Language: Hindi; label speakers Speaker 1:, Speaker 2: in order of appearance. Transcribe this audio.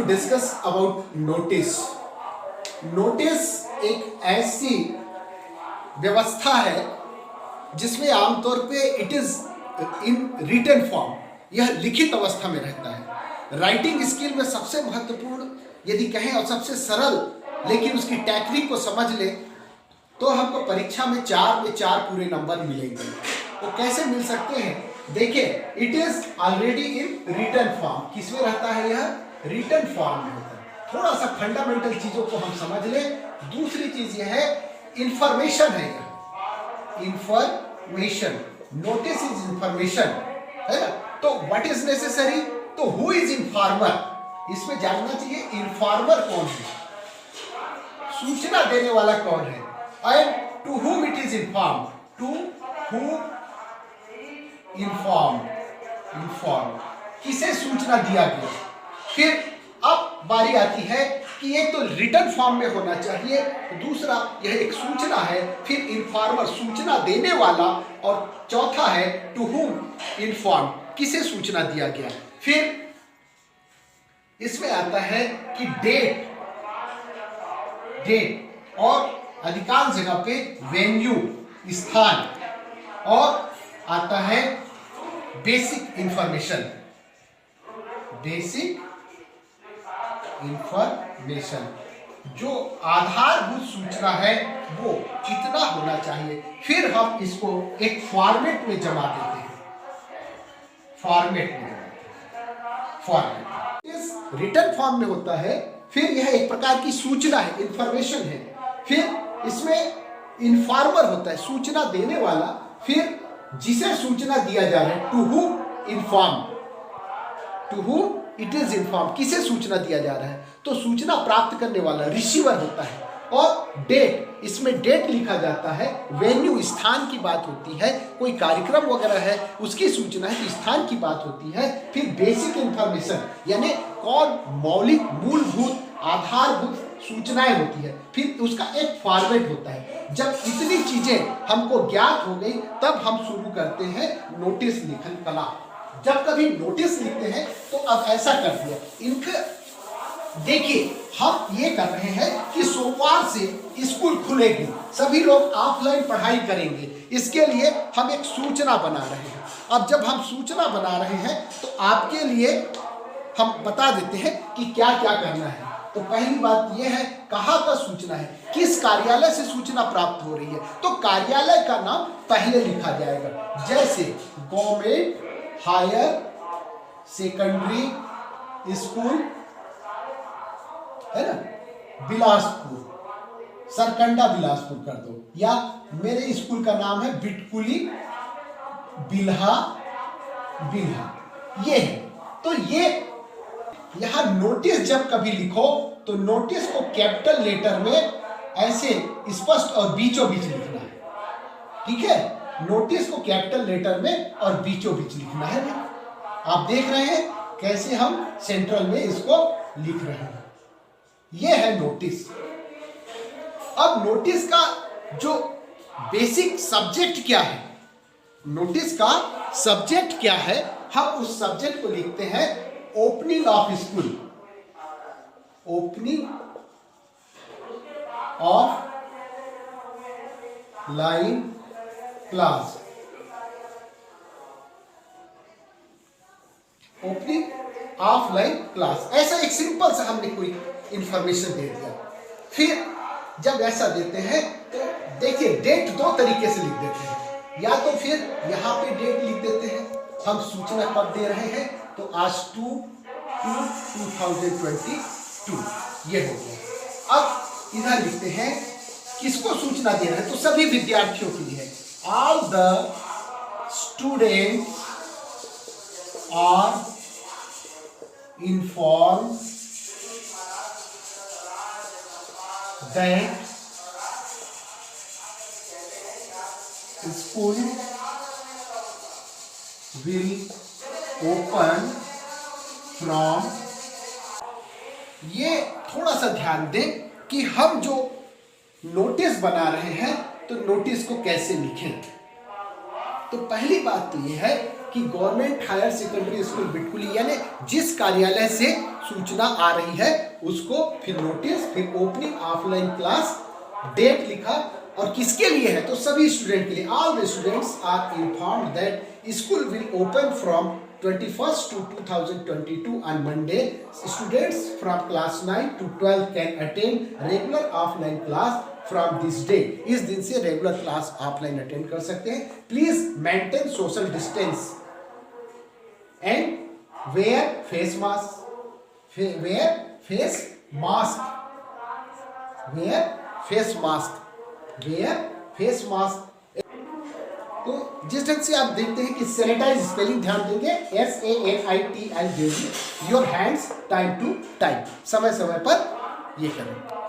Speaker 1: Discuss about notice. नोटिस एक ऐसी व्यवस्था है जिसमें आमतौर पे it is in written form, यह लिखित अवस्था में रहता है। राइटिंग स्किल में सबसे महत्वपूर्ण यदि कहें और सबसे सरल, लेकिन उसकी टेक्निक को समझ ले तो हमको परीक्षा में 4 में 4 पूरे नंबर मिलेंगे। तो कैसे मिल सकते हैं? देखिए, it is already in written form. किसमें रहता है? यह रिटन फॉर्म में होता है। थोड़ा सा फंडामेंटल चीजों को हम समझ ले। दूसरी चीज यह है इंफॉर्मेशन है, इंफॉर्मेशन। नोटिस इज इंफॉर्मेशन, है ना? तो व्हाट इज नेसेसरी? तो हु इज इन्फॉर्मर, इसमें जानना चाहिए इन्फॉर्मर कौन है, सूचना देने वाला कौन है, and to whom it is inform, to whom inform, किसे सूचना दिया गया। फिर अब बारी आती है कि एक तो रिटन फॉर्म में होना चाहिए, दूसरा यह एक सूचना है, फिर इन्फॉर्मर सूचना देने वाला, और चौथा है टू whom इन्फॉर्म, किसे सूचना दिया गया। फिर इसमें आता है कि डेट, और अधिकांश जगह पे वेन्यू, स्थान, और आता है बेसिक इंफॉर्मेशन। जो आधारभूत सूचना है वो कितना होना चाहिए। फिर हम इसको एक फॉर्मेट में जमा देते हैं, फॉर्मेट इस रिटन फॉर्म में होता है। फिर यह एक प्रकार की सूचना है, इंफॉर्मेशन है। फिर इसमें इन्फॉर्मर होता है, सूचना देने वाला। फिर जिसे सूचना दिया जा रहा है, to whom inform, to whom it is inform, किसे सूचना दिया जा रहा है। तो सूचना प्राप्त करने वाला रिसीवर होता है। और डेट, इसमें डेट लिखा जाता है। वेन्यू, स्थान की बात होती है, कोई कार्यक्रम वगैरह है उसकी सूचना है तो स्थान की बात होती है। फिर बेसिक इंफॉर्मेशन, यानी कौन मौलिक, मूलभूत, आधारभूत सूचनाएं होती है। फिर उसका एक फॉर्मेट होता है। जब इतनी चीजें हमको ज्ञात हो गई तब हम शुरू करते हैं नोटिस लिखन कला। जब कभी नोटिस लिखते हैं तो अब ऐसा कर दिया, इनके देखिए हम ये कर रहे हैं कि सोमवार से स्कूल खुलेगी, सभी लोग ऑफलाइन पढ़ाई करेंगे। इसके लिए हम एक सूचना बना रहे हैं। अब जब हम सूचना बना रहे हैं तो आपके लिए हम बता देते हैं कि क्या क्या करना है। तो पहली बात यह है, कहाँ का सूचना है, किस कार्यालय से सूचना प्राप्त हो रही है। तो कार्यालय का नाम पहले लिखा जाएगा, जैसे गवर्नमेंट हायर सेकेंडरी स्कूल, है ना, बिलासपुर, सरकंडा बिलासपुर कर दो, या मेरे स्कूल का नाम है बिटकुली बिल्हा, ये है। तो ये यहां नोटिस जब कभी लिखो तो नोटिस को कैपिटल लेटर में ऐसे स्पष्ट और बीचों बीच लिखना है, ठीक है। नोटिस को कैपिटल लेटर में और बीचों बीच लिखना है। आप देख रहे हैं कैसे हम सेंट्रल में इसको लिख रहे हैं। यह है नोटिस। अब नोटिस का जो बेसिक सब्जेक्ट क्या है, नोटिस का सब्जेक्ट क्या है, हम उस सब्जेक्ट को लिखते हैं opening of school, opening of line class, opening of line class. ऐसा एक सिंपल सा हमने कोई इंफॉर्मेशन दे दिया। फिर जब ऐसा देते हैं तो देखिए डेट दो तरीके से लिख देते हैं, या तो फिर यहाँ पे डेट लिख देते हैं, हम सूचना कब दे रहे हैं तो आज 2/2/2022 ये हो गया। अब इधर लिखते हैं किसको सूचना दे रहे हैं, तो सभी विद्यार्थियों के लिए, all the students are informed that school will open from. ये थोड़ा सा ध्यान दें कि हम जो नोटिस बना रहे हैं तो नोटिस को कैसे लिखें। तो पहली बात तो ये है कि गवर्नमेंट हायर सेकेंडरी स्कूल बिटकुली यानी जिस कार्यालय से सूचना आ रही है उसको फिर नोटिस, फिर ओपनिंग ऑफलाइन क्लास, डेट लिखा और किसके लिए है तो सभी स्टूडेंट के लिए। All the students are informed that school will open from 21st to 2022 on Monday. Students from class 9 to 12 can attend regular offline class from this day. इस दिन से रेगुलर क्लास ऑफलाइन अटेंड कर सकते हैं। Please maintain social distance and wear face mask, wear face mask, wear face mask, wear face mask. तो जिस ढंग से आप देखते हैं कि सैनिटाइज स्पेलिंग ध्यान देंगे, SANITIZE, your hands time to time, समय समय पर ये करें।